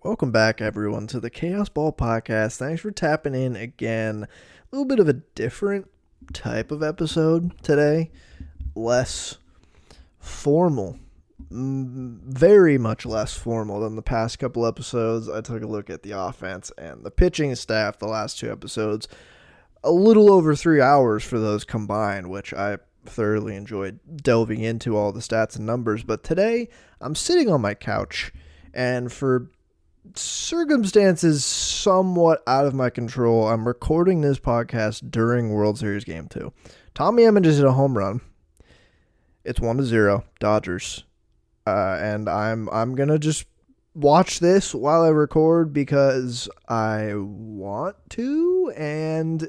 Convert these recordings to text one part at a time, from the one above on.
Welcome back, everyone, to the Chaos Ball Podcast. Thanks for tapping in again. A little bit of a different type of episode today. Less formal. Very much less formal than the past couple episodes. I took a look at the offense and the pitching staff the last two episodes. A little over 3 hours for those combined, which I thoroughly enjoyed delving into all the stats and numbers. But today, I'm sitting on my couch, and for circumstances somewhat out of my control, I'm recording this podcast during World Series Game 2. Tommy Edman just hit a home run. It's 1-0, Dodgers. And I'm going to just watch this while I record because I want to, and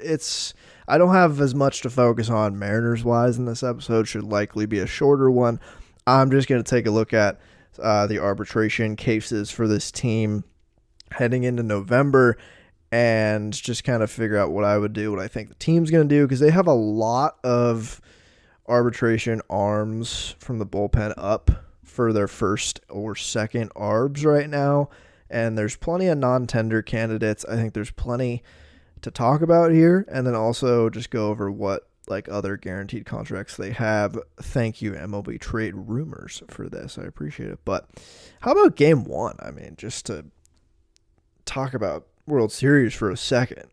I don't have as much to focus on Mariners-wise in this episode. Should likely be a shorter one. I'm just going to take a look at the arbitration cases for this team heading into November and just kind of figure out what I would do, what I think the team's going to do, because they have a lot of arbitration arms from the bullpen up for their first or second arbs right now, and there's plenty of non-tender candidates. I think there's plenty to talk about here, and then also just go over what other guaranteed contracts they have. Thank you, MLB Trade Rumors, for this. I appreciate it. But how about Game 1? I mean, just to talk about World Series for a second.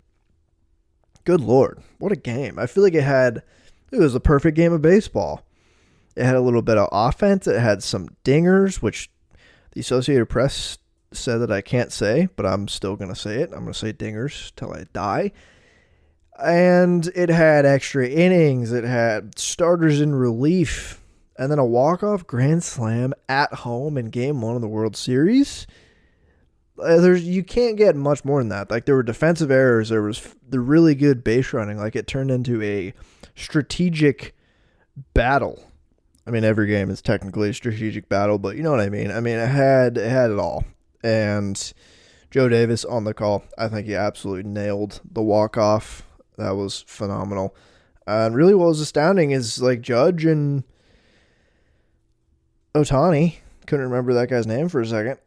Good Lord, what a game. I feel like it was a perfect game of baseball. It had a little bit of offense. It had some dingers, which the Associated Press said that I can't say, but I'm still going to say it. I'm going to say dingers till I die. And it had extra innings. It had starters in relief. And then a walk-off grand slam at home in Game 1 of the World Series. You can't get much more than that. There were defensive errors. There was the really good base running. It turned into a strategic battle. I mean, every game is technically a strategic battle, but you know what I mean. I mean, it had it all. And Joe Davis on the call, I think he absolutely nailed the walk-off. That was phenomenal. And really what was astounding is Judge and Ohtani, couldn't remember that guy's name for a second,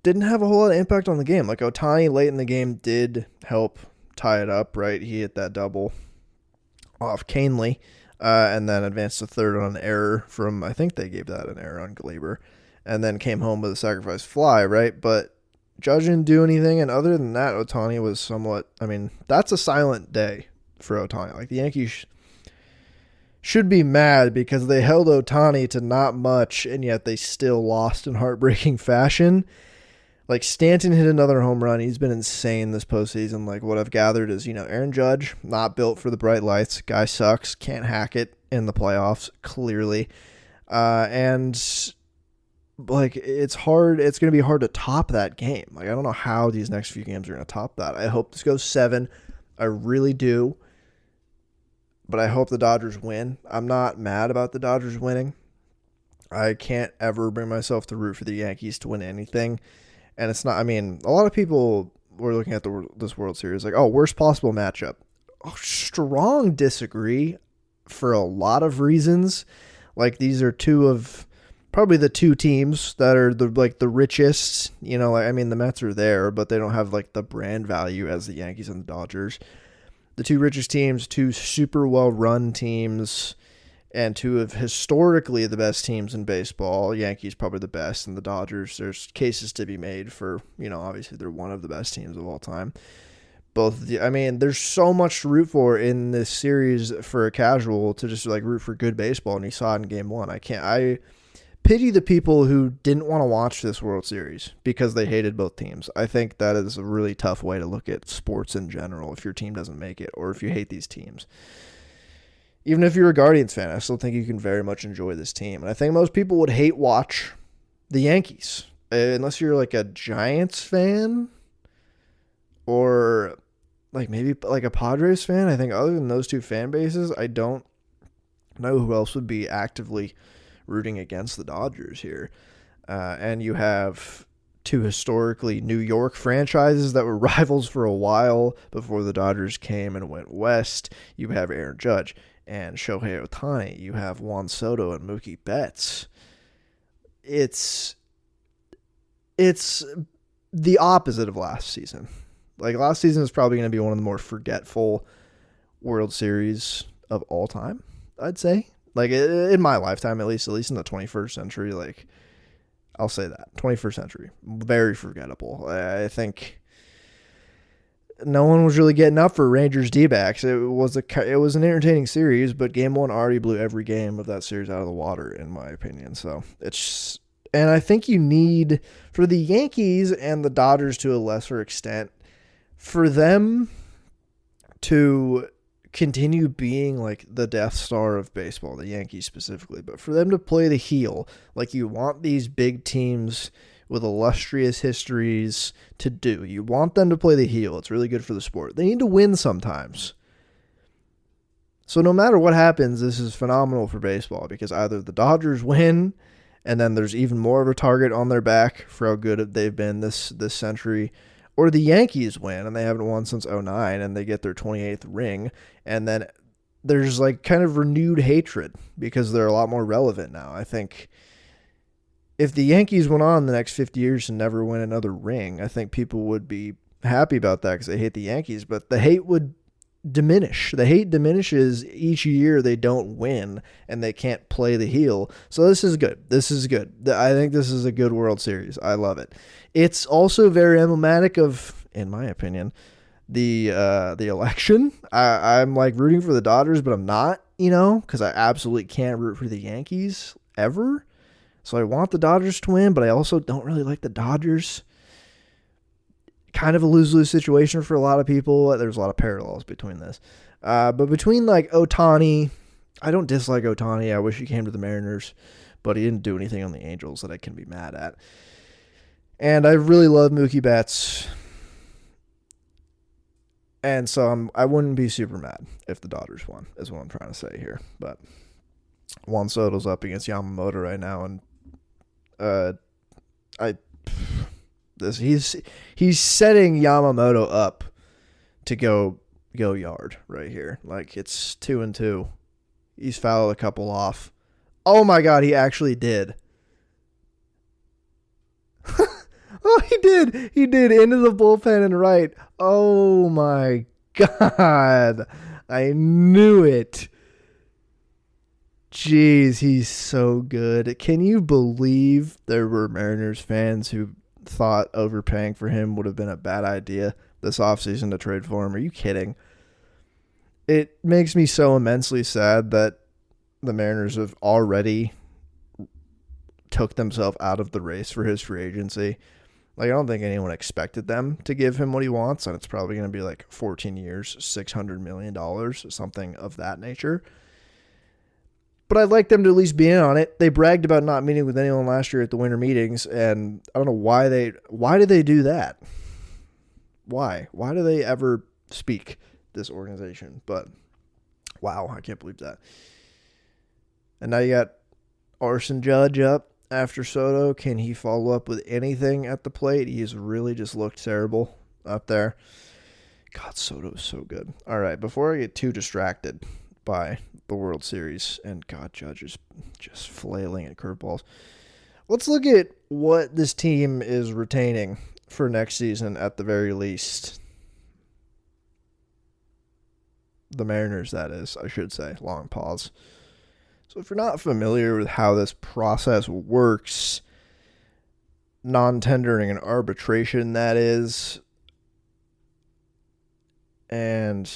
didn't have a whole lot of impact on the game. Ohtani late in the game did help tie it up, right? He hit that double off Canely, and then advanced to third on an error from, I think they gave that an error on Glaber, and then came home with a sacrifice fly, right? But Judge didn't do anything, and other than that, Ohtani was somewhat, I mean, that's a silent day for Ohtani. The Yankees should be mad because they held Ohtani to not much, and yet they still lost in heartbreaking fashion. Stanton hit another home run. He's been insane this postseason. What I've gathered is, Aaron Judge, not built for the bright lights. Guy sucks. Can't hack it in the playoffs, clearly. And it's hard. It's going to be hard to top that game. I don't know how these next few games are going to top that. I hope this goes 7. I really do. But I hope the Dodgers win. I'm not mad about the Dodgers winning. I can't ever bring myself to root for the Yankees to win anything. And it's not, I mean, a lot of people were looking at this World Series worst possible matchup. Strong disagree for a lot of reasons. These are probably the two teams that are the richest. I mean, the Mets are there, but they don't have the brand value as the Yankees and the Dodgers. The two richest teams, two super well-run teams, and two of historically the best teams in baseball. Yankees probably the best, and the Dodgers, there's cases to be made for, obviously they're one of the best teams of all time. There's so much to root for in this series for a casual to just root for good baseball, and you saw it in Game 1. I pity the people who didn't want to watch this World Series because they hated both teams. I think that is a really tough way to look at sports in general if your team doesn't make it or if you hate these teams. Even if you're a Guardians fan, I still think you can very much enjoy this team. And I think most people would hate watch the Yankees. Unless you're a Giants fan or maybe a Padres fan. I think other than those two fan bases, I don't know who else would be actively rooting against the Dodgers here. And you have two historically New York franchises that were rivals for a while before the Dodgers came and went west. You have Aaron Judge and Shohei Ohtani. You have Juan Soto and Mookie Betts. It's the opposite of last season. Like, last season is probably going to be one of the more forgetful World Series of all time, I'd say. Like, in my lifetime, at least in the 21st century, like, I'll say that. 21st century. Very forgettable. I think no one was really getting up for Rangers D-backs. It was an entertaining series, but game one already blew every game of that series out of the water, in my opinion. So and I think you need, for the Yankees and the Dodgers to a lesser extent, for them to continue being like the Death Star of baseball, the Yankees specifically, but for them to play the heel, like you want these big teams with illustrious histories to do. You want them to play the heel. It's really good for the sport. They need to win sometimes. So no matter what happens, this is phenomenal for baseball because either the Dodgers win and then there's even more of a target on their back for how good they've been this century, or the Yankees win and they haven't won since 2009 and they get their 28th ring, and then there's like kind of renewed hatred because they're a lot more relevant now. I think if the Yankees went on the next 50 years and never win another ring, I think people would be happy about that because they hate the Yankees, but the hate would diminish. The hate diminishes each year they don't win and they can't play the heel. So this is good. This is good. I think this is a good World Series. I love it. It's also very emblematic of, in my opinion, the election. I'm like rooting for the Dodgers, but I'm not, because I absolutely can't root for the Yankees ever. So I want the Dodgers to win, but I also don't really like the Dodgers. Kind of a lose-lose situation for a lot of people. There's a lot of parallels between this. But between like Ohtani, I don't dislike Ohtani. I wish he came to the Mariners, but he didn't do anything on the Angels that I can be mad at. And I really love Mookie Betts. And so I wouldn't be super mad if the Dodgers won, is what I'm trying to say here. But Juan Soto's up against Yamamoto right now, and he's setting Yamamoto up to go yard right here. Like, it's 2-2. He's fouled a couple off. Oh my God, he actually did. Oh, he did. He did. Into the bullpen and right. Oh my God. I knew it. Jeez, he's so good. Can you believe there were Mariners fans who thought overpaying for him would have been a bad idea this offseason to trade for him? Are you kidding? It makes me so immensely sad that the Mariners have already took themselves out of the race for his free agency. Like, I don't think anyone expected them to give him what he wants, and it's probably going to be like 14 years, $600 million, something of that nature. But I'd like them to at least be in on it. They bragged about not meeting with anyone last year at the winter meetings, and I don't know why did they do that? Why? Why do they ever speak, this organization? But wow, I can't believe that. And now you got Arson Judge up after Soto. Can he follow up with anything at the plate? He's really just looked terrible up there. God, Soto is so good. All right, before I get too distracted by the World Series and God, Judge is just flailing at curveballs, let's look at what this team is retaining for next season at the very least. The Mariners, that is, I should say. Long pause. So if you're not familiar with how this process works, non-tendering and arbitration, that is, and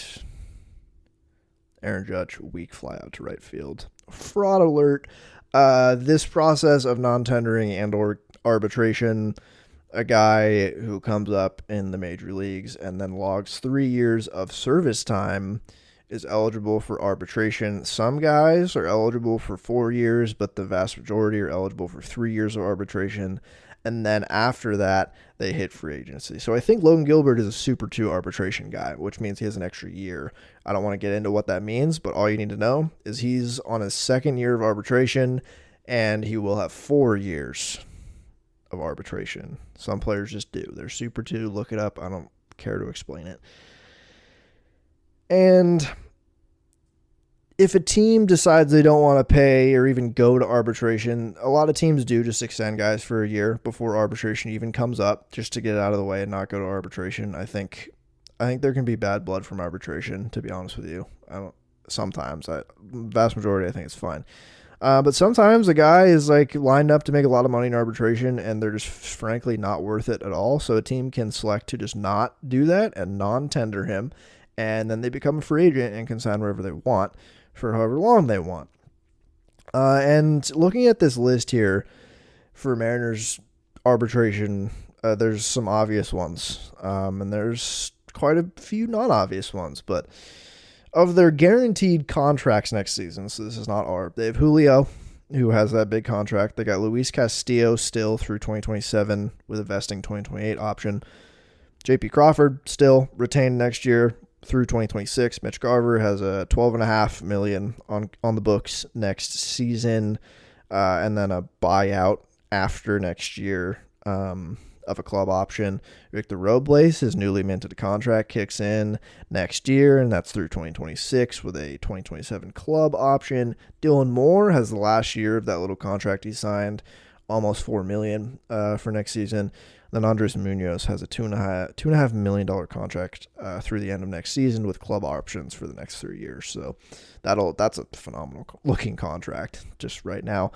Aaron Judge, weak fly out to right field. Fraud alert. This process of non-tendering and or arbitration, a guy who comes up in the major leagues and then logs 3 years of service time is eligible for arbitration. Some guys are eligible for 4 years, but the vast majority are eligible for 3 years of arbitration. And then after that, they hit free agency. So I think Logan Gilbert is a Super 2 arbitration guy, which means he has an extra year. I don't want to get into what that means, but all you need to know is he's on his second year of arbitration, and he will have 4 years of arbitration. Some players just do. They're Super 2. Look it up. I don't care to explain it. And if a team decides they don't want to pay or even go to arbitration, a lot of teams do just extend guys for a year before arbitration even comes up, just to get it out of the way and not go to arbitration. I think there can be bad blood from arbitration, to be honest with you. Vast majority, I think it's fine. But sometimes a guy is like lined up to make a lot of money in arbitration and they're just frankly not worth it at all. So a team can select to just not do that and non-tender him. And then they become a free agent and can sign wherever they want for however long they want. And looking at this list here for Mariners arbitration, there's some obvious ones. And there's quite a few non-obvious ones. But of their guaranteed contracts next season, so this is not ARB, they have Julio, who has that big contract. They got Luis Castillo still through 2027 with a vesting 2028 option. JP Crawford still retained next year through 2026. Mitch Garver has a $12.5 million on the books next season, and then a buyout after next year of a club option. Victor Robles, his newly minted contract kicks in next year, and that's through 2026 with a 2027 club option. Dylan Moore has the last year of that little contract he signed, almost $4 million for next season. Then Andres Munoz has a $2.5 million contract through the end of next season with club options for the next 3 years. So that's a phenomenal looking contract just right now.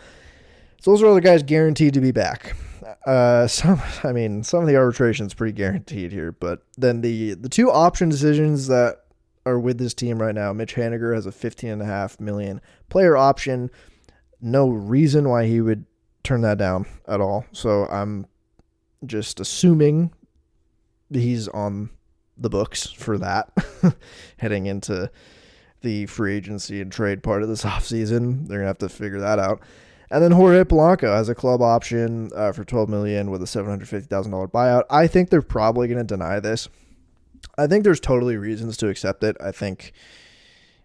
So those are all the guys guaranteed to be back. Some of the arbitration is pretty guaranteed here, but then the two option decisions that are with this team right now, Mitch Haniger has a $15.5 million player option. No reason why he would turn that down at all. So I'm just assuming he's on the books for that heading into the free agency and trade part of this offseason. They're going to have to figure that out. And then Jorge Polanco has a club option for $12 million with a $750,000 buyout. I think they're probably going to deny this. I think there's totally reasons to accept it. I think,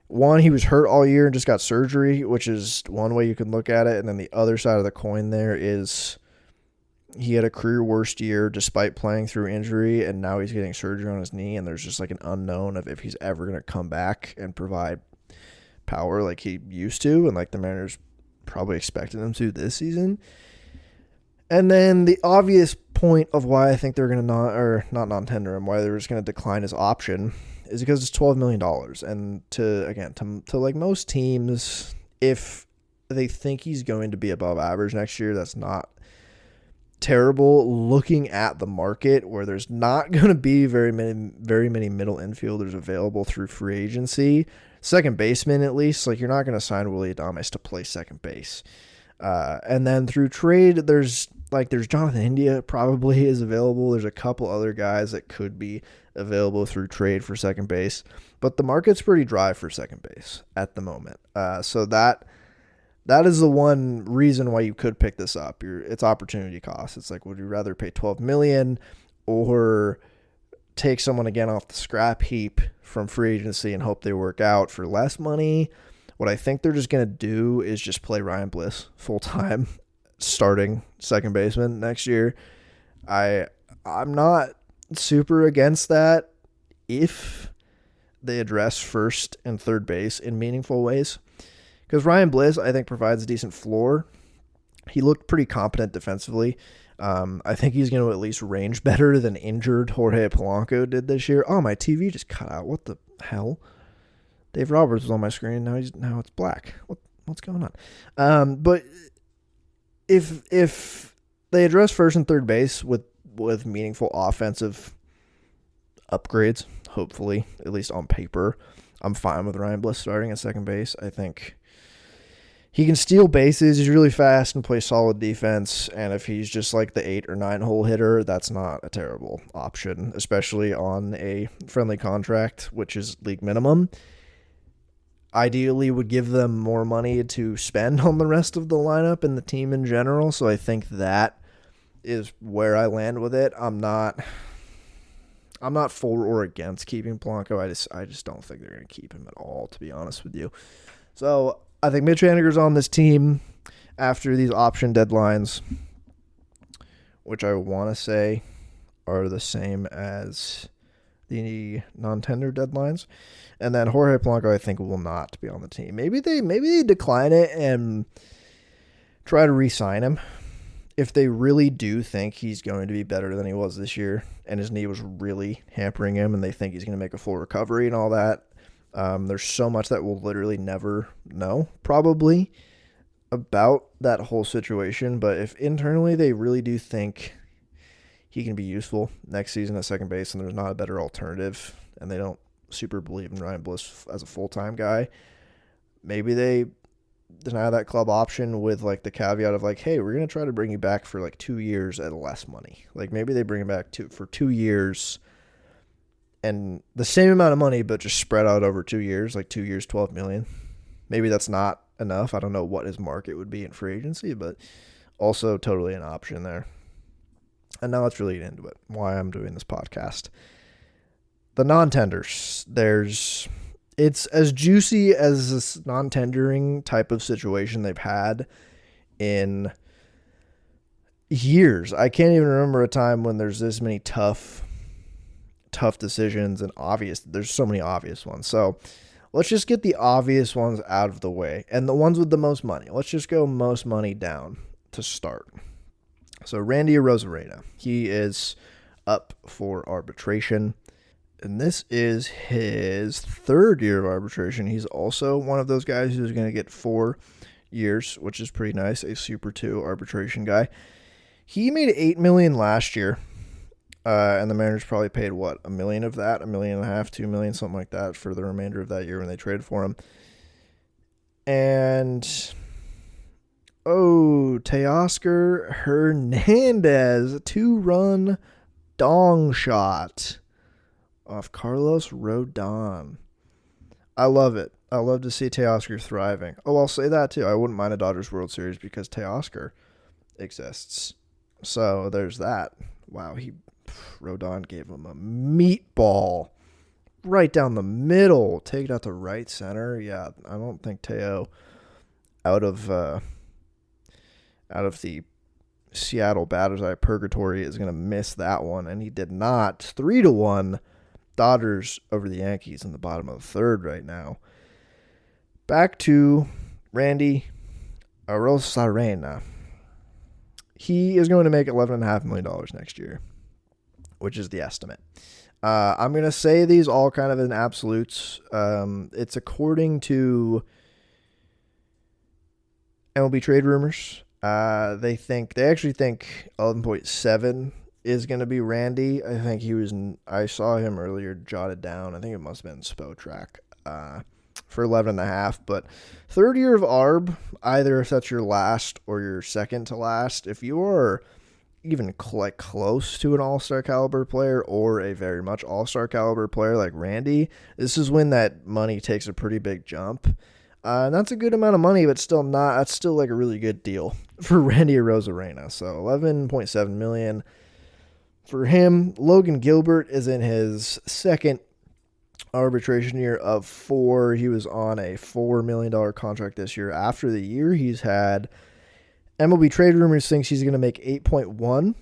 one, he was hurt all year and just got surgery, which is one way you can look at it. And then the other side of the coin there is he had a career worst year despite playing through injury, and now he's getting surgery on his knee, and there's just like an unknown of if he's ever going to come back and provide power like he used to, and like the Mariners probably expected him to this season. And then the obvious point of why I think they're going to not non-tender him, why they're just going to decline his option, is because it's $12 million. And to like most teams, if they think he's going to be above average next year, that's not terrible looking at the market where there's not going to be very many middle infielders available through free agency. Second baseman, at least, like you're not going to sign Willy Adames to play second base. And then through trade, there's Jonathan India probably is available. There's a couple other guys that could be available through trade for second base, but the market's pretty dry for second base at the moment. So that is the one reason why you could pick this up. It's opportunity cost. It's like, would you rather pay $12 million or take someone again off the scrap heap from free agency and hope they work out for less money? What I think they're just going to do is just play Ryan Bliss full-time starting second baseman next year. I'm not super against that if they address first and third base in meaningful ways. Because Ryan Bliss, I think, provides a decent floor. He looked pretty competent defensively. I think he's going to at least range better than injured Jorge Polanco did this year. Oh, my TV just cut out. What the hell? Dave Roberts was on my screen. Now it's black. What's going on? But if they address first and third base with meaningful offensive upgrades, hopefully, at least on paper, I'm fine with Ryan Bliss starting at second base. I think he can steal bases. He's really fast and plays solid defense. And if he's just like the 8 or 9 hole hitter, that's not a terrible option, especially on a friendly contract, which is league minimum. Ideally would give them more money to spend on the rest of the lineup and the team in general. So I think that is where I land with it. I'm not for or against keeping Polanco. I just don't think they're going to keep him at all, to be honest with you. So I think Mitch Haniger's on this team after these option deadlines, which I want to say are the same as the non-tender deadlines. And then Jorge Polanco, I think, will not be on the team. Maybe they decline it and try to re-sign him if they really do think he's going to be better than he was this year and his knee was really hampering him and they think he's going to make a full recovery and all that. There's so much that we'll literally never know, probably, about that whole situation. But if internally they really do think he can be useful next season at second base and there's not a better alternative and they don't super believe in Ryan Bliss as a full-time guy, maybe they deny that club option with like the caveat of like, hey, we're going to try to bring you back for like 2 years at less money. Like maybe they bring him back for 2 years and the same amount of money, but just spread out over 2 years, like 2 years, $12 million. Maybe that's not enough. I don't know what his market would be in free agency, but also totally an option there. And now let's really get into it, why I'm doing this podcast. The non-tenders, it's as juicy as this non-tendering type of situation they've had in years. I can't even remember a time when there's this many tough decisions and there's so many obvious ones. So let's just get the obvious ones out of the way and the ones with the most money. Let's just go most money down to start. So Randy Arozarena, he is up for arbitration. And this is his 3rd year of arbitration. He's also one of those guys who's going to get 4 years, which is pretty nice. A Super 2 arbitration guy. He made $8 million last year, and the Mariners probably paid what, $1 million of that, $1.5 million, $2 million, something like that, for the remainder of that year when they traded for him. And Teoscar Hernandez, 2-run dong shot off Carlos Rodon. I love it. I love to see Teoscar thriving. Oh, I'll say that too. I wouldn't mind a Dodgers World Series because Teoscar exists. So there's that. Wow, Rodon gave him a meatball right down the middle. Take it out to right center. Yeah, I don't think Teo out of the Seattle batter's eye purgatory is going to miss that one, and he did not. 3-1. Dodgers over the Yankees in the bottom of the 3rd right now. Back to Randy Arozarena. He is going to make $11.5 million next year, which is the estimate. I'm going to say these all kind of in absolutes. It's according to MLB trade rumors. They actually think 11.7 is going to be Randy. I think I saw him earlier jotted down. I think it must have been Spotrac for 11.5. But 3rd year of ARB, either if that's your last or your second to last, if you are even close to an all-star caliber player or a very much all-star caliber player like Randy, this is when that money takes a pretty big jump. And that's a good amount of money, but still not. That's still like a really good deal for Randy Arozarena. So $11.7 million. For him, Logan Gilbert is in his 2nd arbitration year of 4. He was on a $4 million contract this year. After the year he's had, MLB trade rumors thinks he's going to make 8.1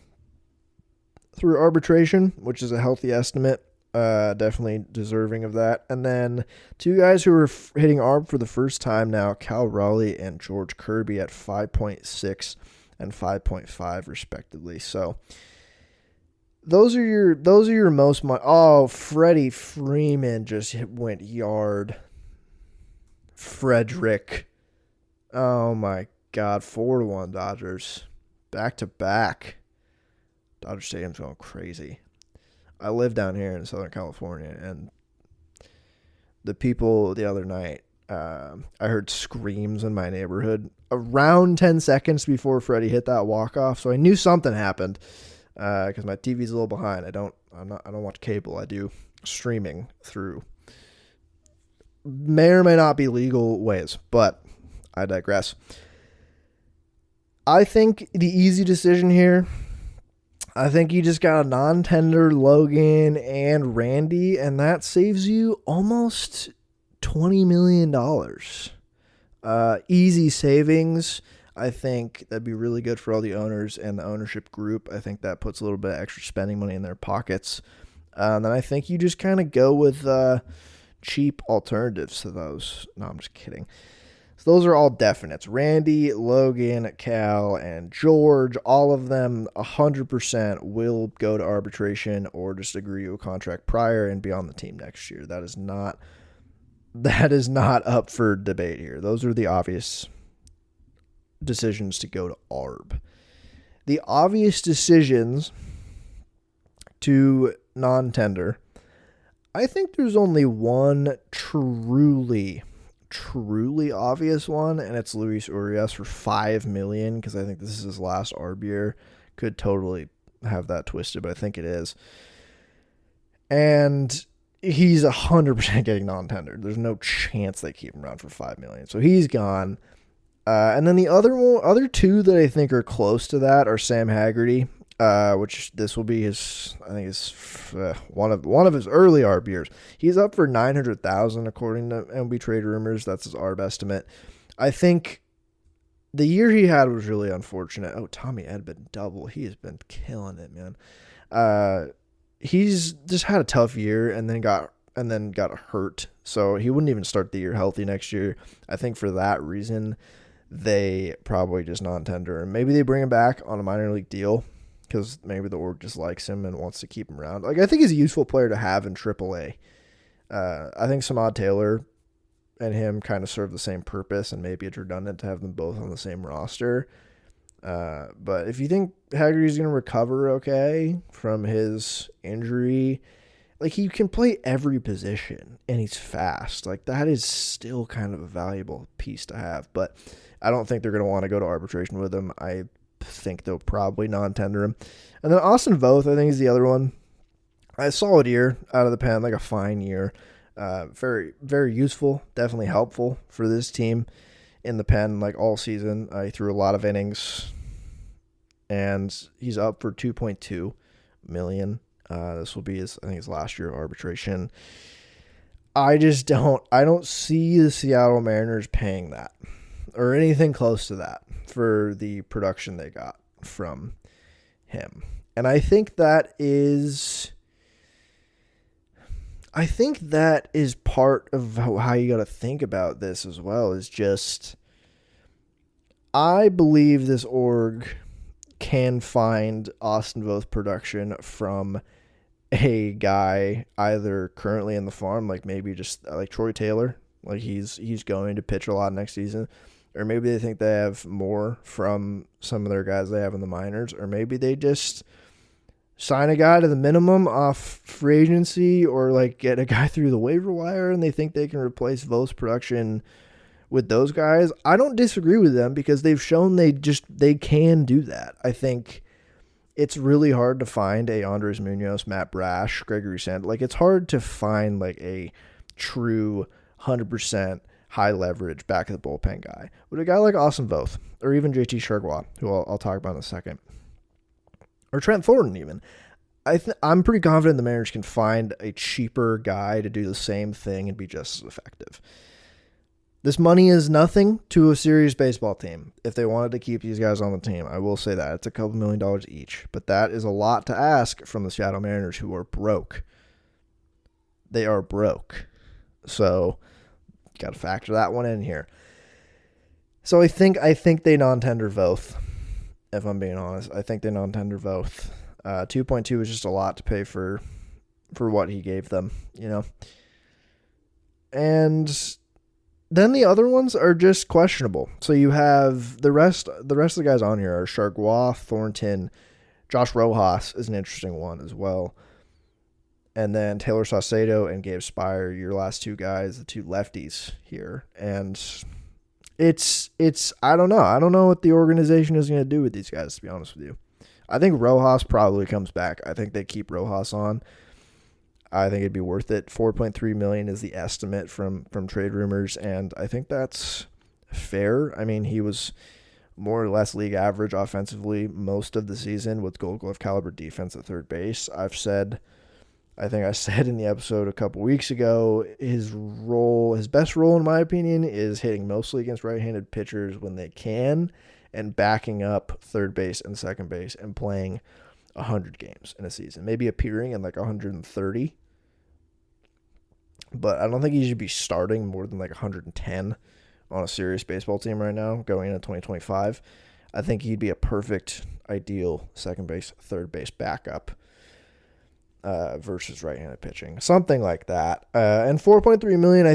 through arbitration, which is a healthy estimate. Definitely deserving of that. And then 2 guys who are hitting ARB for the first time now, Cal Raleigh and George Kirby at 5.6 and 5.5 respectively. So Those are your most money. Oh, Freddie Freeman just went yard. Frederick. Oh my God, 4-1 Dodgers. Back to back. Dodger Stadium's going crazy. I live down here in Southern California, and the people the other night, I heard screams in my neighborhood around 10 seconds before Freddie hit that walk-off, so I knew something happened. Because my TV's a little behind. I don't watch cable. I do streaming through may or may not be legal ways, but I digress. I think the easy decision here, I think you just got a non-tender Logan and Randy, and that saves you almost $20 million. Easy savings. I think that'd be really good for all the owners and the ownership group. I think that puts a little bit of extra spending money in their pockets. Then I think you just kind of go with cheap alternatives to those. No, I'm just kidding. So those are all definites. Randy, Logan, Cal, and George, all of them 100% will go to arbitration or just agree to a contract prior and be on the team next year. That is not up for debate here. Those are the obvious decisions to go to ARB. The obvious decisions to non-tender, I think there's only one truly obvious one, and it's Luis Urias for $5 million, because I think this is his last ARB year. Could totally have that twisted, but I think it is. And he's 100% getting non-tendered. There's no chance they keep him around for $5 million. So he's gone. And then the other two that I think are close to that are Sam Haggerty, which this will be his, I think his one of his early ARB years. He's up for $900,000 according to MLB Trade Rumors. That's his ARB estimate. I think the year he had was really unfortunate. Oh, Tommy Edman double. He has been killing it, man. He's just had a tough year and then got hurt. So he wouldn't even start the year healthy next year. I think for that reason, they probably just non-tender. And maybe they bring him back on a minor league deal because maybe the org just likes him and wants to keep him around. Like, I think he's a useful player to have in AAA. I think Samad Taylor and him kind of serve the same purpose, and maybe it's redundant to have them both on the same roster. But if you think Haggerty's going to recover okay from his injury, like, he can play every position and he's fast. Like, that is still kind of a valuable piece to have. But I don't think they're going to want to go to arbitration with him. I think they'll probably non-tender him. And then Austin Voth, I think, is the other one. A solid year out of the pen, like a fine year. Very, very useful, definitely helpful for this team in the pen, like all season. He threw a lot of innings, and he's up for $2.2 million. This will be his last year of arbitration. I don't see the Seattle Mariners paying that or anything close to that for the production they got from him. And I think that is part of how you got to think about this as well, is just, I believe this org can find Austin Voth production from a guy either currently in the farm, like maybe just like Troy Taylor, like he's going to pitch a lot next season, or maybe they think they have more from some of their guys they have in the minors, or maybe they just sign a guy to the minimum off free agency, or like get a guy through the waiver wire and they think they can replace Voth's production with those guys. I don't disagree with them because they've shown they can do that. I think it's really hard to find a Andres Munoz, Matt Brash, Gregory Sand. Like, it's hard to find like a true 100% high leverage back of the bullpen guy. With a guy like Austin Voth, or even JT Chargois, who I'll talk about in a second, or Trent Thornton even, I'm pretty confident the Mariners can find a cheaper guy to do the same thing and be just as effective. This money is nothing to a serious baseball team. If they wanted to keep these guys on the team, I will say that. It's a couple $1 million each. But that is a lot to ask from the Seattle Mariners, who are broke. They are broke. So, got to factor that one in here. So I think they non-tender Voth, if I'm being honest. I think they non-tender Voth. 2.2 is just a lot to pay for what he gave them, you know. And then the other ones are just questionable. So you have the rest of the guys on here are Chargois, Thornton, Josh Rojas is an interesting one as well. And then Taylor Saucedo and Gabe Spire, your last two guys, the two lefties here. And it's I don't know. I don't know what the organization is going to do with these guys, to be honest with you. I think Rojas probably comes back. I think they keep Rojas on. I think it'd be worth it. $4.3 million is the estimate from Trade Rumors, and I think that's fair. I mean, he was more or less league average offensively most of the season with Gold Glove caliber defense at third base. I think I said in the episode a couple weeks ago, his best role in my opinion is hitting mostly against right-handed pitchers when they can, and backing up third base and second base and playing 100 games in a season, maybe appearing in like 130. But I don't think he should be starting more than like 110 on a serious baseball team right now going into 2025. I think he'd be a perfect, ideal second base, third base backup versus right-handed pitching, something like that. And $4.3 million,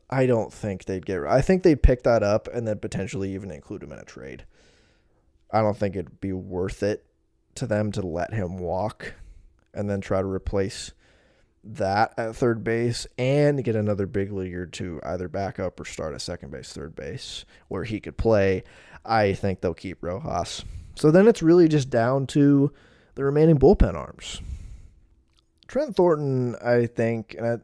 I don't think they'd get. I think they'd pick that up and then potentially even include him in a trade. I don't think it'd be worth it to them to let him walk and then try to replace that at third base and get another big leaguer to either back up or start at second base, third base, where he could play. I think they'll keep Rojas. So then it's really just down to the remaining bullpen arms. Trent Thornton, I think, and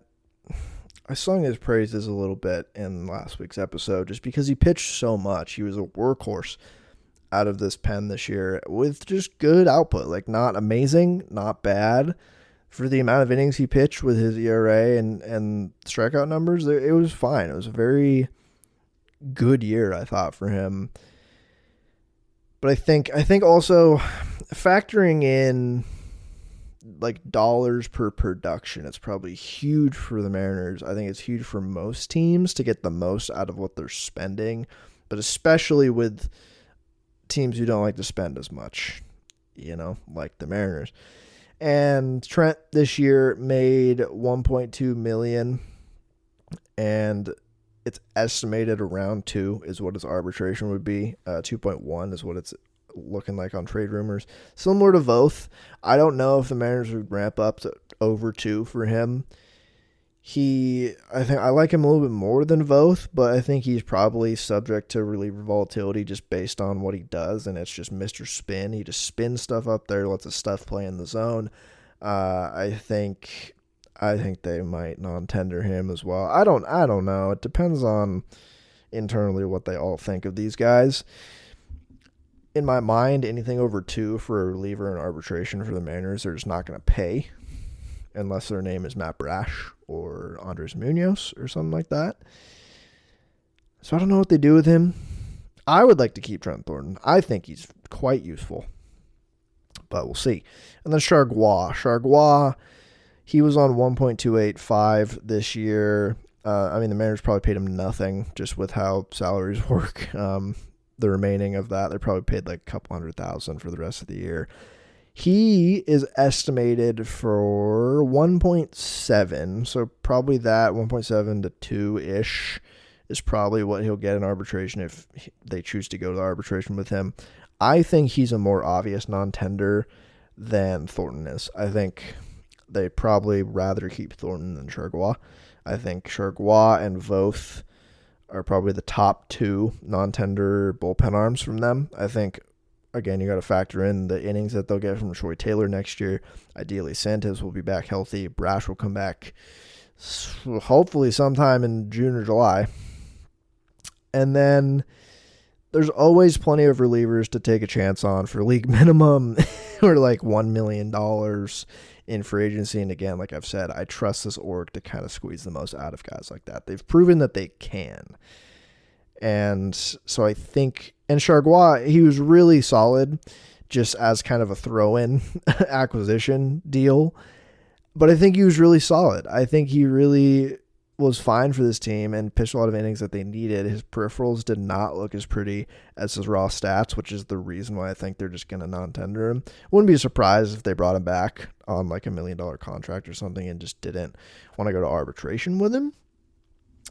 I sung his praises a little bit in last week's episode just because he pitched so much. He was a workhorse out of this pen this year with just good output, like not amazing, not bad. For the amount of innings he pitched with his ERA and strikeout numbers, it was fine. It was a very good year, I thought, for him. But I think also factoring in like dollars per production, it's probably huge for the Mariners. I think it's huge for most teams to get the most out of what they're spending, but especially with teams who don't like to spend as much, like the Mariners. And Trent this year made $1.2 million, and it's estimated around 2 is what his arbitration would be. 2.1 is what it's looking like on trade rumors. Similar to Voth. I don't know if the Mariners would ramp up to over 2 for him. I think I like him a little bit more than Voth, but I think he's probably subject to reliever volatility just based on what he does, and it's just Mr. Spin. He just spins stuff up there, lets his stuff play in the zone. I think they might non-tender him as well. I don't know. It depends on internally what they all think of these guys. In my mind, anything over 2 for a reliever in arbitration for the Mariners, they're just not going to pay unless their name is Matt Brash or Andres Munoz or something like that. So I don't know what they do with him. I would like to keep Trent Thornton. I think he's quite useful, but we'll see. And then Chargois, he was on 1.285 this year. The Mariners probably paid him nothing just with how salaries work. The remaining of that, they probably paid like a couple $100,000 for the rest of the year. He is estimated for 1.7, so probably that 1.7 to 2-ish is probably what he'll get in arbitration if they choose to go to arbitration with him. I think he's a more obvious non-tender than Thornton is. I think they'd probably rather keep Thornton than Chargois. I think Chargois and Voth are probably the top 2 non-tender bullpen arms from them. I think, again, you got to factor in the innings that they'll get from Troy Taylor next year. Ideally, Santos will be back healthy. Brash will come back hopefully sometime in June or July. And then there's always plenty of relievers to take a chance on for league minimum or like $1 million in free agency. And again, like I've said, I trust this org to kind of squeeze the most out of guys like that. They've proven that they can. And so I think, and Chargois, he was really solid just as kind of a throw-in acquisition deal. But I think he was really solid. I think he really was fine for this team and pitched a lot of innings that they needed. His peripherals did not look as pretty as his raw stats, which is the reason why I think they're just going to non-tender him. Wouldn't be surprised if they brought him back on like $1 million contract or something and just didn't want to go to arbitration with him.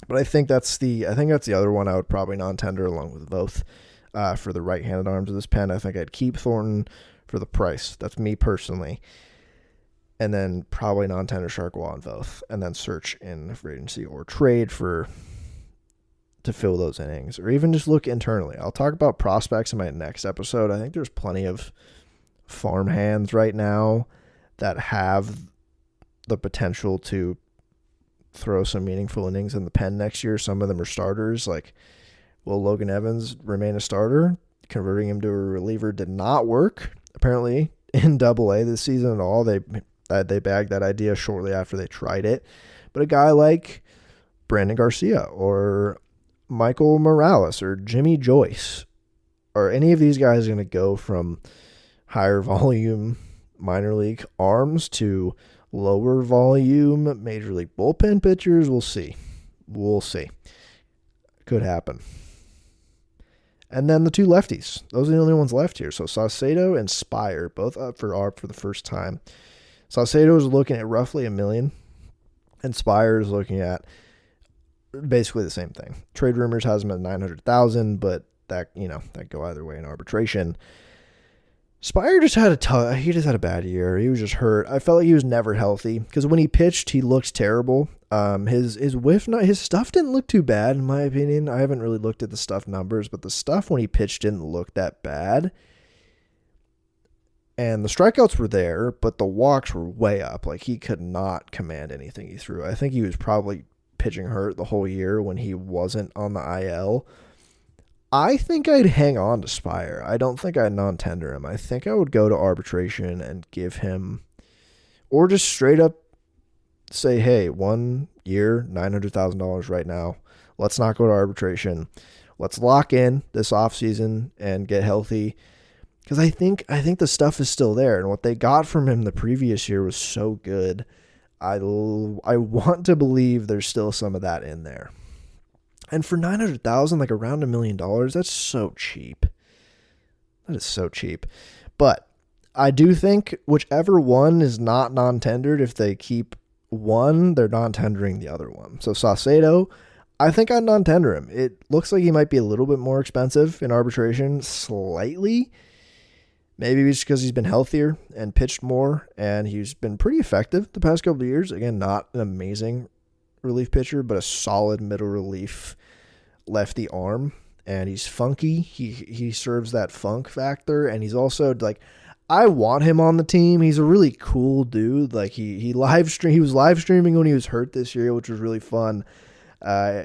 But I think that's the other one I would probably non-tender along with both for the right-handed arms of this pen. I think I'd keep Thornton for the price. That's me personally. And then probably non-tender Chargois on both, and then search in free agency or trade to fill those innings, or even just look internally. I'll talk about prospects in my next episode. I think there's plenty of farm hands right now that have the potential to throw some meaningful innings in the pen next year. Some of them are starters. Like, will Logan Evans remain a starter? Converting him to a reliever did not work, apparently, in Double-A this season at all. They bagged that idea shortly after they tried it. But a guy like Brandon Garcia or Michael Morales or Jimmy Joyce, are any of these guys going to go from higher volume minor league arms to lower volume major league bullpen pitchers? We'll see. We'll see. Could happen. And then the two lefties. Those are the only ones left here. So Saucedo and Spire, both up for ARB for the first time. Saucedo is looking at roughly $1 million, and Spire is looking at basically the same thing. Trade rumors has him at $900,000, but that go either way in arbitration. Spire just had a bad year. He was just hurt. I felt like he was never healthy because when he pitched, he looked terrible. His stuff didn't look too bad in my opinion. I haven't really looked at the stuff numbers, but the stuff when he pitched didn't look that bad. And the strikeouts were there, but the walks were way up. Like, he could not command anything he threw. I think he was probably pitching hurt the whole year when he wasn't on the IL. I think I'd hang on to Spire. I don't think I'd non-tender him. I think I would go to arbitration and give him, or just straight up say, hey, 1 year, $900,000 right now. Let's not go to arbitration. Let's lock in this offseason and get healthy. Because I think the stuff is still there. And what they got from him the previous year was so good. I want to believe there's still some of that in there. And for $900,000, like around $1 million, that's so cheap. That is so cheap. But I do think whichever one is not non-tendered, if they keep one, they're non-tendering the other one. So Saucedo, I think I'd non-tender him. It looks like he might be a little bit more expensive in arbitration, slightly. Maybe it's because he's been healthier and pitched more, and he's been pretty effective the past couple of years. Again, not an amazing relief pitcher, but a solid middle relief lefty arm, and he's funky. He serves that funk factor, and he's also like, I want him on the team. He's a really cool dude. Like he was live streaming when he was hurt this year, which was really fun.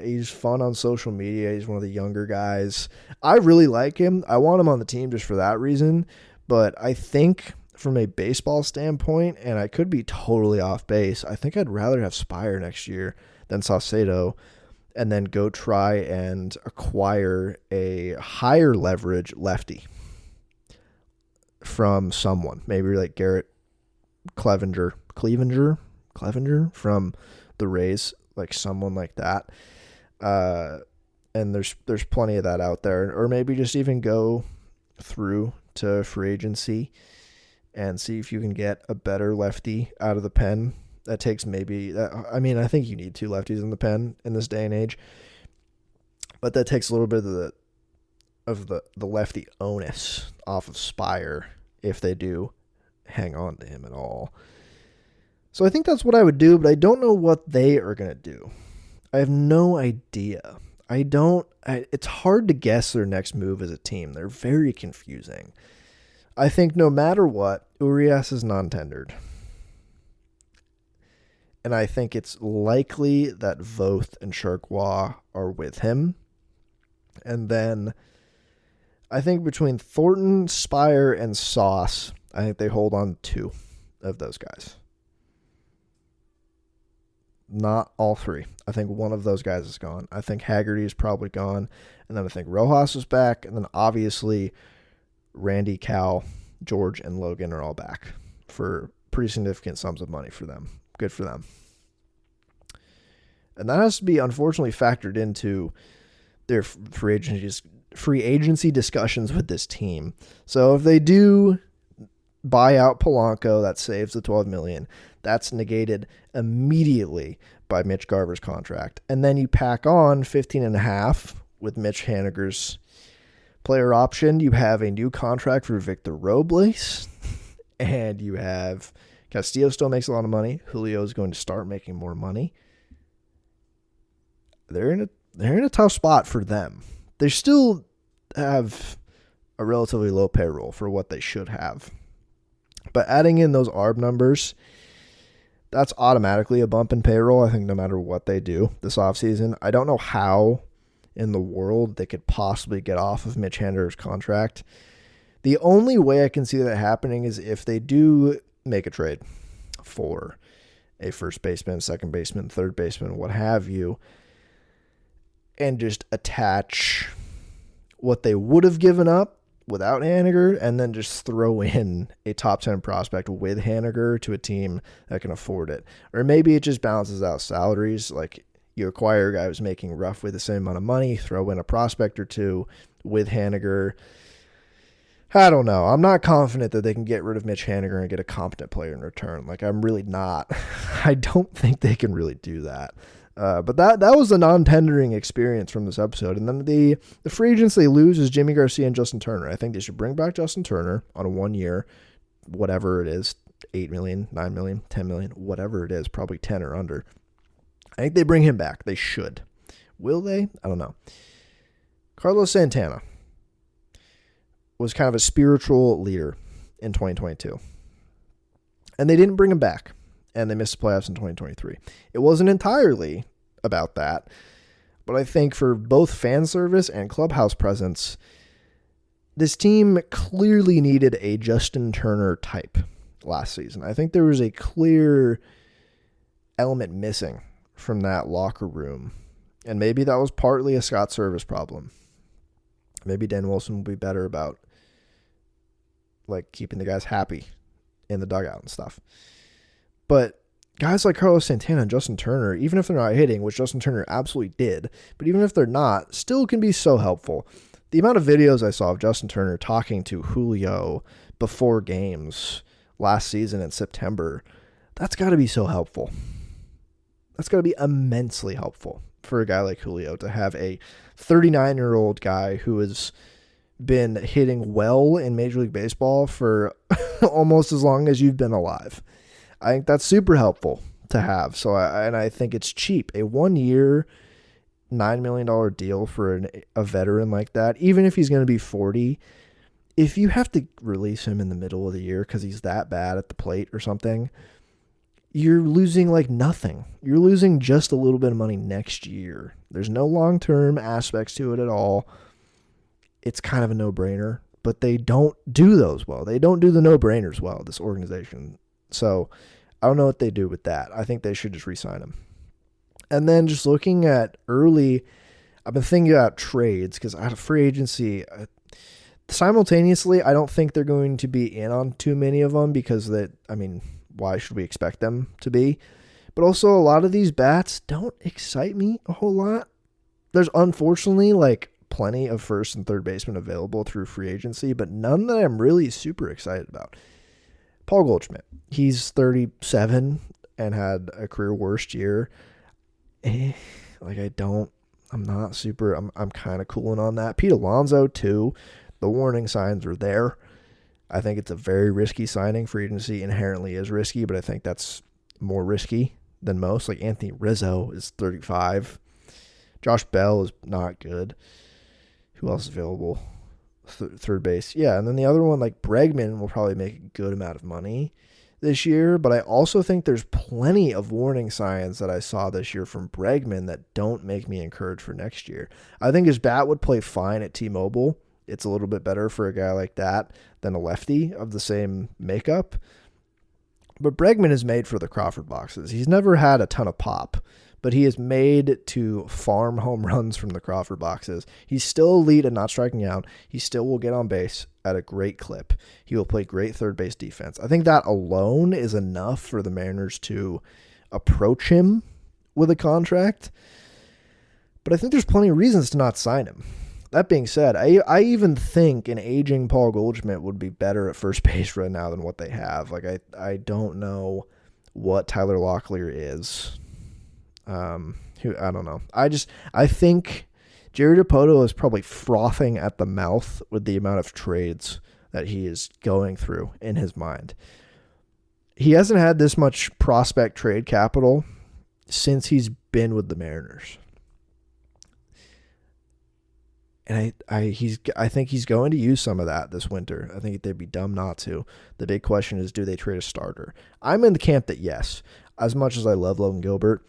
He's fun on social media. He's one of the younger guys. I really like him. I want him on the team just for that reason. But I think from a baseball standpoint, and I could be totally off base, I think I'd rather have Spire next year than Saucedo, and then go try and acquire a higher leverage lefty from someone. Maybe like Garrett Clevenger from the Rays, like someone like that. And there's plenty of that out there. Or maybe just even go through to free agency and see if you can get a better lefty out of the pen. That takes I think you need two lefties in the pen in this day and age, but that takes a little bit of the lefty onus off of Spire if they do hang on to him at all. So I think that's what I would do, but I don't know what they are going to do. I have no idea. It's hard to guess their next move as a team. They're very confusing. I think no matter what, Urias is non-tendered. And I think it's likely that Voth and Chargois are with him. And then I think between Thornton, Spire, and Sauce, I think they hold on to 2 of those guys. Not all 3. I think one of those guys is gone. I think Haggerty is probably gone. And then I think Rojas is back. And then obviously Randy, Cal, George, and Logan are all back for pretty significant sums of money for them. Good for them. And that has to be unfortunately factored into their free agency discussions with this team. So if they do buy out Polanco, that saves the $12 million. That's negated immediately by Mitch Garver's contract. And then you pack on $15.5 with Mitch Haniger's player option. You have a new contract for Victor Robles. And you have Castillo still makes a lot of money. Julio is going to start making more money. They're in a tough spot for them. They still have a relatively low payroll for what they should have. But adding in those ARB numbers, that's automatically a bump in payroll, I think, no matter what they do this offseason. I don't know how in the world they could possibly get off of Mitch Haniger's contract. The only way I can see that happening is if they do make a trade for a first baseman, second baseman, third baseman, what have you, and just attach what they would have given up without Haniger and then just throw in a top 10 prospect with Haniger to a team that can afford it. Or maybe it just balances out salaries. Like you acquire a guy who's making roughly the same amount of money, throw in a prospect or two with Haniger. I don't know. I'm not confident that they can get rid of Mitch Haniger and get a competent player in return. Like, I'm really not. I don't think they can really do that. But that was a non-tendering experience from this episode. And then the free agents they lose is Jimmy Garcia and Justin Turner. I think they should bring back Justin Turner on a 1 year, whatever it is, $8 million, $9 million, $10 million, whatever it is, probably 10 or under. I think they bring him back. They should. Will they? I don't know. Carlos Santana was kind of a spiritual leader in 2022. And they didn't bring him back. And they missed the playoffs in 2023. It wasn't entirely about that. But I think for both fan service and clubhouse presence, this team clearly needed a Justin Turner type last season. I think there was a clear element missing from that locker room. And maybe that was partly a Scott Service problem. Maybe Dan Wilson will be better about like keeping the guys happy in the dugout and stuff. But guys like Carlos Santana and Justin Turner, even if they're not hitting, which Justin Turner absolutely did, but even if they're not, still can be so helpful. The amount of videos I saw of Justin Turner talking to Julio before games last season in September, that's got to be so helpful. That's got to be immensely helpful for a guy like Julio to have a 39-year-old guy who has been hitting well in Major League Baseball for almost as long as you've been alive. I think that's super helpful to have. So I think it's cheap. A 1 year, $9 million deal for a veteran like that, even if he's going to be 40, if you have to release him in the middle of the year because he's that bad at the plate or something, you're losing like nothing. You're losing just a little bit of money next year. There's no long-term aspects to it at all. It's kind of a no-brainer, but they don't do those well. They don't do the no-brainers well, this organization. So I don't know what they do with that. I think they should just re-sign him. And then just looking at early, I've been thinking about trades because out of free agency, simultaneously, I don't think they're going to be in on too many of them because why should we expect them to be? But also a lot of these bats don't excite me a whole lot. There's unfortunately like plenty of first and third basemen available through free agency, but none that I'm really super excited about. Paul Goldschmidt, he's 37 and had a career worst year. I'm kind of cooling on that. Pete Alonso too. The warning signs are there. I think it's a very risky signing. Free agency inherently is risky, but I think that's more risky than most. Like Anthony Rizzo is 35. Josh Bell is not good. Who else is available? Third base. Yeah, and then the other one, like Bregman, will probably make a good amount of money this year, but I also think there's plenty of warning signs that I saw this year from Bregman that don't make me encouraged for next year. I think his bat would play fine at T-Mobile. It's a little bit better for a guy like that than a lefty of the same makeup. But Bregman is made for the Crawford boxes. He's never had a ton of pop, but he is made to farm home runs from the Crawford boxes. He's still elite at not striking out. He still will get on base at a great clip. He will play great third base defense. I think that alone is enough for the Mariners to approach him with a contract. But I think there's plenty of reasons to not sign him. That being said, I even think an aging Paul Goldschmidt would be better at first base right now than what they have. Like I don't know what Tyler Locklear is. I don't know. I think Jerry Dipoto is probably frothing at the mouth with the amount of trades that he is going through in his mind. He hasn't had this much prospect trade capital since he's been with the Mariners. And I think he's going to use some of that this winter. I think they'd be dumb not to. The big question is, do they trade a starter? I'm in the camp that yes. As much as I love Logan Gilbert,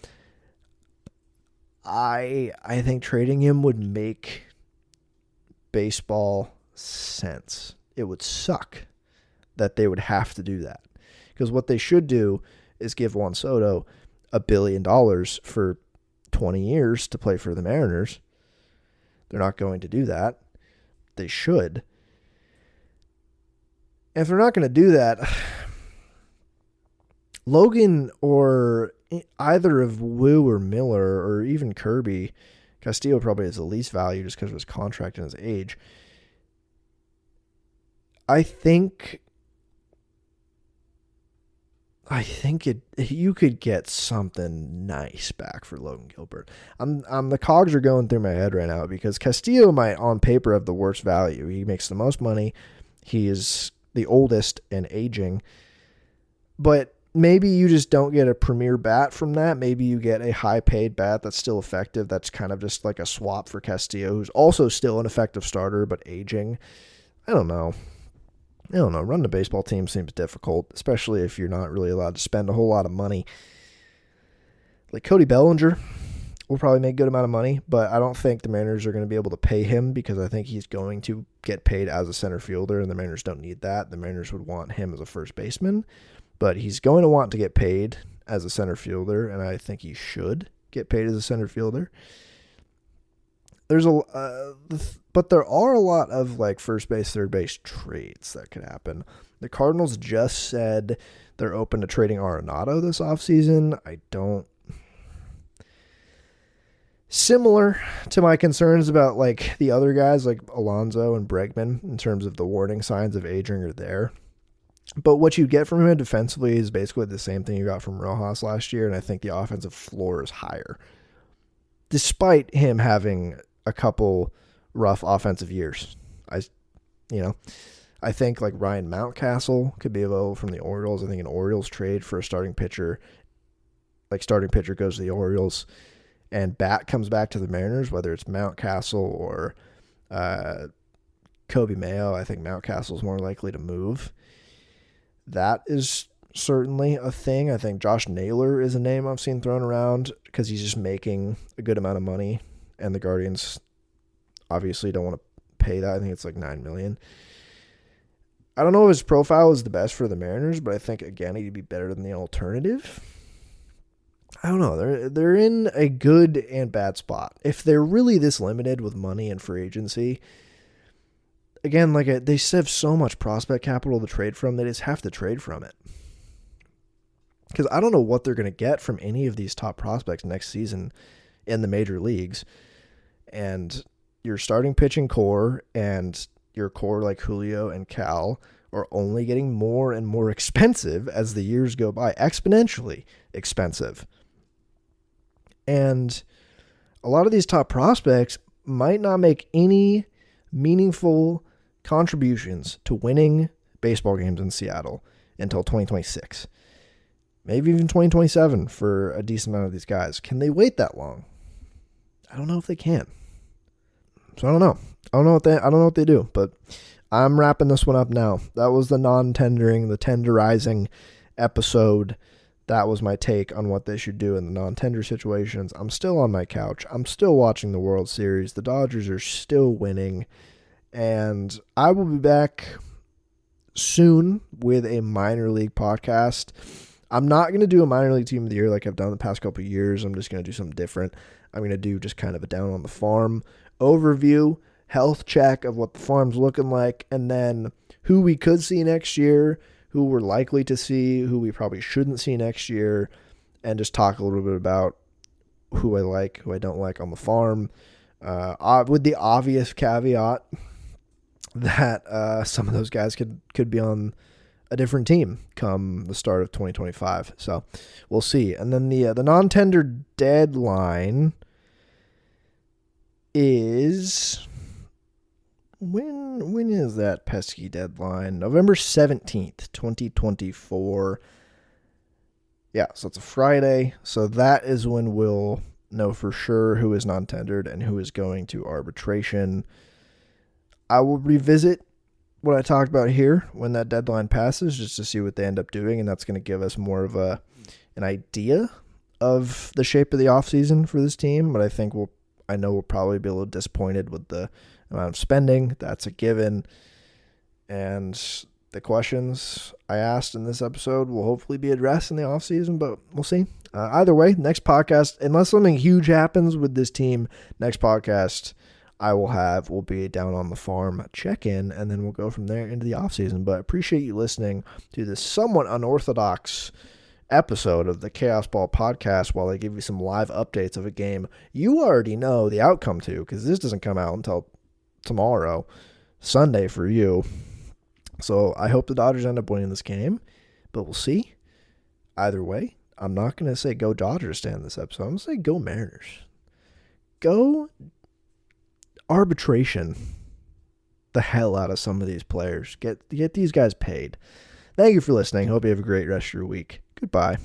I think trading him would make baseball sense. It would suck that they would have to do that. Because what they should do is give Juan Soto $1 billion for 20 years to play for the Mariners. They're not going to do that. They should. And if they're not going to do that, Logan or either of Wu or Miller or even Kirby, Castillo probably has the least value just because of his contract and his age. I think you could get something nice back for Logan Gilbert. The cogs are going through my head right now because Castillo might on paper have the worst value. He makes the most money. He is the oldest and aging. But maybe you just don't get a premier bat from that. Maybe you get a high paid bat that's still effective. That's kind of just like a swap for Castillo, who's also still an effective starter but aging. I don't know. Running a baseball team seems difficult, especially if you're not really allowed to spend a whole lot of money. Like Cody Bellinger will probably make a good amount of money, but I don't think the Mariners are going to be able to pay him because I think he's going to get paid as a center fielder, and the Mariners don't need that. The Mariners would want him as a first baseman, but he's going to want to get paid as a center fielder, and I think he should get paid as a center fielder. But there are a lot of like first base, third base trades that could happen. The Cardinals just said they're open to trading Arenado this offseason. Similar to my concerns about like the other guys like Alonso and Bregman in terms of the warning signs of aging are there. But what you get from him defensively is basically the same thing you got from Rojas last year, and I think the offensive floor is higher. Despite him having a couple rough offensive years. I think like Ryan Mountcastle could be available from the Orioles. I think an Orioles trade for a starting pitcher goes to the Orioles and bat comes back to the Mariners, whether it's Mountcastle or Kobe Mayo. I think Mountcastle is more likely to move. That is certainly a thing. I think Josh Naylor is a name I've seen thrown around because he's just making a good amount of money, and the Guardians obviously don't want to pay that. I think it's like $9 million. I don't know if his profile is the best for the Mariners, but I think, again, he'd be better than the alternative. I don't know. They're in a good and bad spot. If they're really this limited with money and free agency, again, like they have so much prospect capital to trade from, they just have to trade from it. Because I don't know what they're going to get from any of these top prospects next season in the major leagues. And your starting pitching core and your core like Julio and Cal are only getting more and more expensive as the years go by, exponentially expensive. And a lot of these top prospects might not make any meaningful contributions to winning baseball games in Seattle until 2026. Maybe even 2027 for a decent amount of these guys. Can they wait that long? I don't know if they can. So I don't know. I don't know what they do, but I'm wrapping this one up now. That was the the tenderizing episode. That was my take on what they should do in the non-tender situations. I'm still on my couch. I'm still watching the World Series. The Dodgers are still winning, and I will be back soon with a minor league podcast. I'm not going to do a minor league team of the year like I've done the past couple of years. I'm just going to do something different. I'm going to do just kind of a down on the farm overview, health check of what the farm's looking like, and then who we could see next year, who we're likely to see, who we probably shouldn't see next year, and just talk a little bit about who I like, who I don't like on the farm, with the obvious caveat that some of those guys could be on a different team come the start of 2025. So we'll see. And then the non-tender deadline is when is that pesky deadline? November 17th, 2024. Yeah, so it's a Friday. So that is when we'll know for sure who is non-tendered and who is going to arbitration. I will revisit what I talked about here when that deadline passes just to see what they end up doing, and that's going to give us more of an idea of the shape of the offseason for this team. But I know we'll probably be a little disappointed with the amount of spending. That's a given. And the questions I asked in this episode will hopefully be addressed in the offseason, but we'll see. Either way, next podcast, unless something huge happens with this team, next podcast, we'll be down on the farm check-in, and then we'll go from there into the offseason. But I appreciate you listening to this somewhat unorthodox episode of the Chaos Ball podcast while I give you some live updates of a game you already know the outcome to, because this doesn't come out until tomorrow, Sunday for you. So I hope the Dodgers end up winning this game, but we'll see. Either way, I'm not going to say go Dodgers to end this episode. I'm going to say go Mariners. Go arbitration the hell out of some of these players. Get these guys paid. Thank you for listening. Hope you have a great rest of your week. Goodbye.